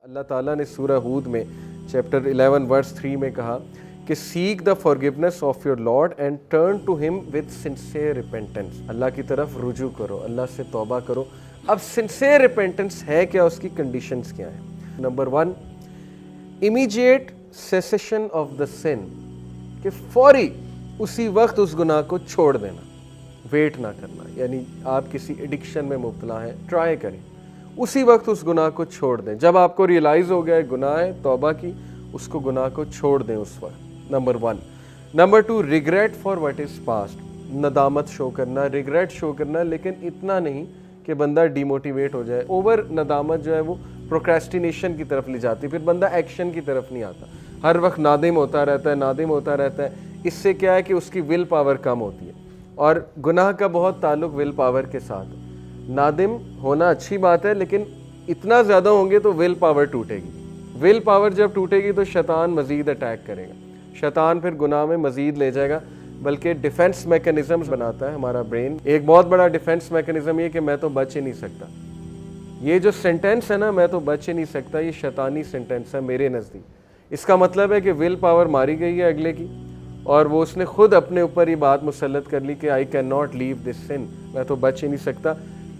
اللہ تعالیٰ نے سورہ ہود میں چیپٹر 11 ورس 3 میں کہا کہ seek the forgiveness of your Lord and turn to him with sincere repentance. Allah کی طرف رجوع کرو, اللہ سے توبہ کرو. اب سنسیئر ریپینٹنس ہے کیا, اس کی کنڈیشنز کیا ہیں؟ Number 1, immediate cessation of the sin, کہ فوری اسی وقت اس گناہ کو چھوڑ دینا, ویٹ نہ کرنا. یعنی آپ کسی ایڈکشن میں مبتلا ہیں, ٹرائی کریں اسی وقت اس گناہ کو چھوڑ دیں. جب آپ کو ریئلائز ہو گیا ہے گناہ ہے, توبہ کی, اس کو گناہ کو چھوڑ دیں اس وقت. Number 1. Number 2, regret for what is past, ندامت شو کرنا, ریگریٹ شو کرنا, لیکن اتنا نہیں کہ بندہ ڈی موٹیویٹ ہو جائے. اوور ندامت جو ہے وہ پروکریسٹینیشن کی طرف لے جاتی ہے, پھر بندہ ایکشن کی طرف نہیں آتا, ہر وقت نادم ہوتا رہتا ہے, نادم ہوتا رہتا ہے. اس سے کیا ہے کہ اس کی ول پاور کم ہوتی ہے, اور گناہ کا بہت تعلق ول پاور کے ساتھ ہے. نادم ہونا اچھی بات ہے, لیکن اتنا زیادہ ہوں گے تو ول پاور ٹوٹے گی. ول پاور جب ٹوٹے گی تو شیطان مزید اٹیک کرے گا, شیطان پھر گناہ میں مزید لے جائے گا. بلکہ ڈیفنس میکنزمز بناتا ہے ہمارا برین. ایک بہت بڑا ڈیفنس میکنزم یہ کہ میں تو بچ ہی نہیں سکتا. یہ جو سینٹینس ہے نا, میں تو بچ ہی نہیں سکتا, یہ شیطانی سینٹینس ہے میرے نزدیک. اس کا مطلب ہے کہ ول پاور ماری گئی ہے اگلے کی, اور وہ اس نے خود اپنے اوپر یہ بات مسلط کر لی کہ آئی کین ناٹ لیو دس سن, میں تو بچ ہی نہیں سکتا.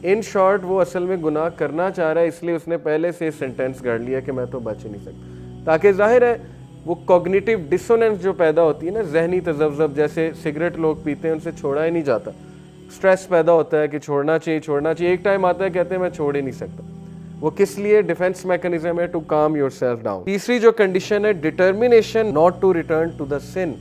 ان شارٹ وہ اصل میں گناہ کرنا چاہ رہا ہے, اس لیے اس نے پہلے سے سینٹینس گھڑ لیا کہ میں تو بچ ہی نہیں سکتا. تاکہ ظاہر ہے وہ کوگنیٹیو ڈسوننس جو پیدا ہوتی ہے نا, ذہنی تذبذب, جیسے سگریٹ لوگ پیتے ہیں ان سے چھوڑا ہی نہیں جاتا, سٹریس پیدا ہوتا ہے کہ چھوڑنا چاہیے چھوڑنا چاہیے, ایک ٹائم آتا ہے کہتے ہیں میں چھوڑ ہی نہیں سکتا. وہ کس لیے؟ ڈیفنس میکنزم ہے, to calm yourself down. تیسری جو کنڈیشن ہے, determination not to return to the sin.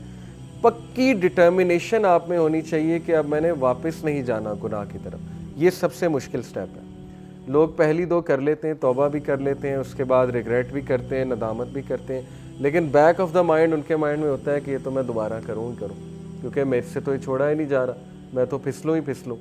پکی ڈٹرمینیشن آپ میں ہونی چاہیے کہ اب میں نے واپس نہیں جانا گناہ کی طرف. یہ سب سے مشکل سٹیپ ہے. لوگ پہلی 2 کر لیتے ہیں, توبہ بھی کر لیتے ہیں, اس کے بعد ریگریٹ بھی کرتے ہیں, ندامت بھی کرتے ہیں, لیکن back of the mind in کے مائنڈ میں ہوتا ہے کہ یہ تو میں دوبارہ کروں ہی کروں, کیونکہ میرے سے تو یہ چھوڑا ہی نہیں جا رہا, میں تو پھسلوں ہی پھسلوں.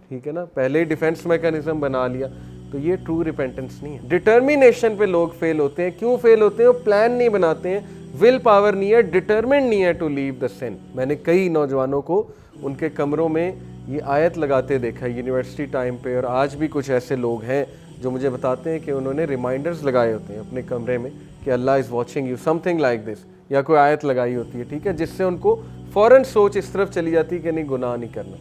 ٹھیک ہے نا, پہلے ہی ڈیفنس میکنزم بنا لیا. تو یہ ٹرو ریپینٹنس نہیں ہے. ڈٹرمینیشن پہ لوگ فیل ہوتے ہیں. کیوں فیل ہوتے ہیں؟ وہ پلان نہیں بناتے ہیں, ول پاور نہیں ہے, ڈٹرمنڈ نہیں ہے ٹو لیو دا سن. میں نے کئی نوجوانوں کو ان کے کمروں میں یہ آیت لگاتے دیکھا یونیورسٹی ٹائم پہ, اور آج بھی کچھ ایسے لوگ ہیں جو مجھے بتاتے ہیں کہ انہوں نے ریمائنڈرز لگائے ہوتے ہیں اپنے کمرے میں کہ Allah is watching you, something like this, یا کوئی آیت لگائی ہوتی ہے, ٹھیک ہے, جس سے ان کو فوراً سوچ اس طرف چلی جاتی ہے کہ نہیں گناہ نہیں کرنا,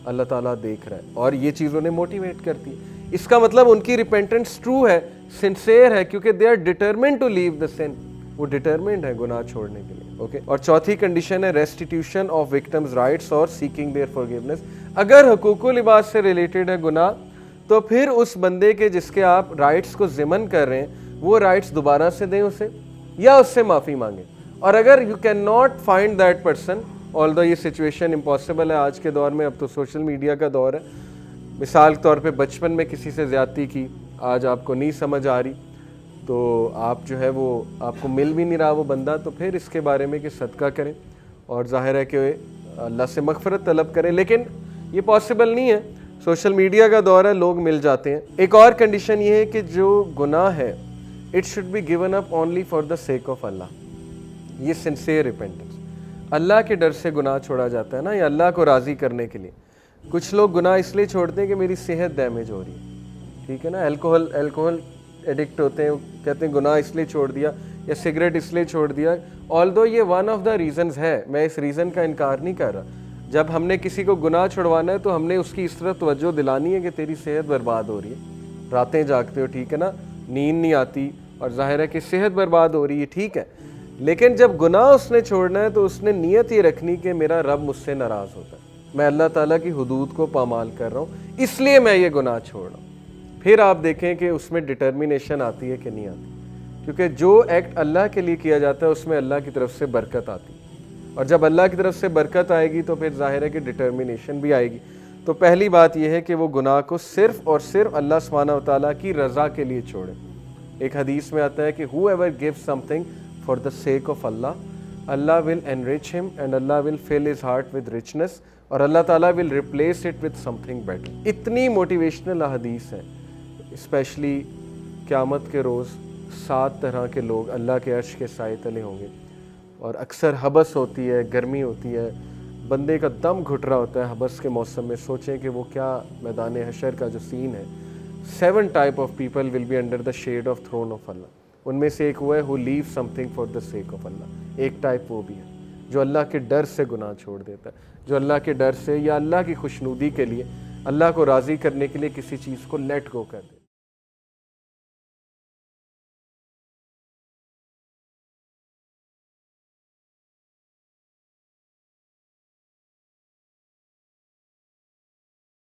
اللہ تعالیٰ دیکھ رہا ہے, اور یہ چیز انہیں موٹیویٹ کرتی ہے. اس کا مطلب ان کی ریپینٹنس ٹرو ہے, سنسیئر ہے, کیونکہ دے آر ڈٹرمنڈ ٹو لیو دا سن. وہ ڈٹرمنڈ ہے گناہ چھوڑنے کے لیے. اوکے. اور چوتھی کنڈیشن ہے ریسٹیٹیوشن آف وکٹمز رائٹس اور سیکنگ دیئر فارگیونیس. اگر حقوق و لباس سے ریلیٹڈ ہے گناہ, تو پھر اس بندے کے جس کے آپ رائٹس کو ضمن کر رہے ہیں, وہ رائٹس دوبارہ سے دیں اسے, یا اس سے معافی مانگیں. اور اگر you can not find that person, آلدو یہ سچویشن امپاسبل ہے آج کے دور میں, اب تو سوشل میڈیا کا دور ہے. مثال کے طور پہ بچپن میں کسی سے زیادتی کی, آج آپ کو نہیں سمجھ آ رہی, تو آپ جو ہے وہ آپ کو مل بھی نہیں رہا وہ بندہ, تو پھر اس کے بارے میں کہ صدقہ کریں, اور ظاہر ہے کہ اللہ سے مغفرت طلب کریں. لیکن یہ پاسبل نہیں ہے, سوشل میڈیا کا دور ہے, لوگ مل جاتے ہیں. ایک اور کنڈیشن یہ ہے کہ جو گناہ ہے it should be given up only for the sake of Allah. یہ سنسیئر ریپینٹنس, اللہ کے ڈر سے گناہ چھوڑا جاتا ہے نا, یا اللہ کو راضی کرنے کے لیے. کچھ لوگ گناہ اس لیے چھوڑتے ہیں کہ میری صحت ڈیمیج ہو رہی ہے, ٹھیک ہے نا, الکوہل ایڈکٹ ہوتے ہیں, کہتے ہیں گناہ اس لیے چھوڑ دیا, یا سگریٹ اس لیے چھوڑ دیا. آلدو یہ ون آف دا ریزنز ہے, میں اس ریزن کا انکار نہیں کر رہا. جب ہم نے کسی کو گناہ چھڑوانا ہے تو ہم نے اس کی اس طرح توجہ دلانی ہے کہ تیری صحت برباد ہو رہی ہے, راتیں جاگتے ہو, ٹھیک ہے نا, نیند نہیں آتی, اور ظاہر ہے کہ صحت برباد ہو رہی ہے, ٹھیک ہے. لیکن جب گناہ اس نے چھوڑنا ہے تو اس نے نیت یہ رکھنی کہ میرا رب مجھ سے ناراض ہوتا ہے, میں اللہ تعالیٰ کی حدود کو پامال کر رہا ہوں, اس لیے میں یہ گناہ چھوڑ رہا ہوں. پھر آپ دیکھیں کہ اس میں ڈٹرمینیشن آتی ہے کہ نہیں آتی, کیونکہ جو ایکٹ اللہ کے لیے کیا جاتا ہے اس میں اللہ کی طرف سے برکت آتی ہے, اور جب اللہ کی طرف سے برکت آئے گی تو پھر ظاہر ہے کہ ڈٹرمینیشن بھی آئے گی. تو پہلی بات یہ ہے کہ وہ گناہ کو صرف اور صرف اللہ سبحانہ و تعالیٰ کی رضا کے لیے چھوڑے. ایک حدیث میں آتا ہے کہ whoever gives something for the sake of Allah, Allah will enrich him and Allah will fill his heart with richness, اور اللہ تعالیٰ will replace it with something better. اتنی موٹیویشنل حدیث ہے, اسپیشلی قیامت کے روز 7 طرح کے لوگ اللہ کے عرش کے سائے تلے ہوں گے, اور اکثر حبس ہوتی ہے, گرمی ہوتی ہے, بندے کا دم گھٹ رہا ہوتا ہے حبس کے موسم میں. سوچیں کہ وہ کیا میدان حشر کا جو سین ہے. 7 type of people will be under the shade of throne of Allah. ان میں سے ایک وہ ہے who leaves something for the sake of Allah. ایک ٹائپ وہ بھی ہے جو اللہ کے ڈر سے گناہ چھوڑ دیتا ہے, جو اللہ کے ڈر سے یا اللہ کی خوشنودی کے لیے, اللہ کو راضی کرنے کے لیے کسی چیز کو لیٹ گو کر دے.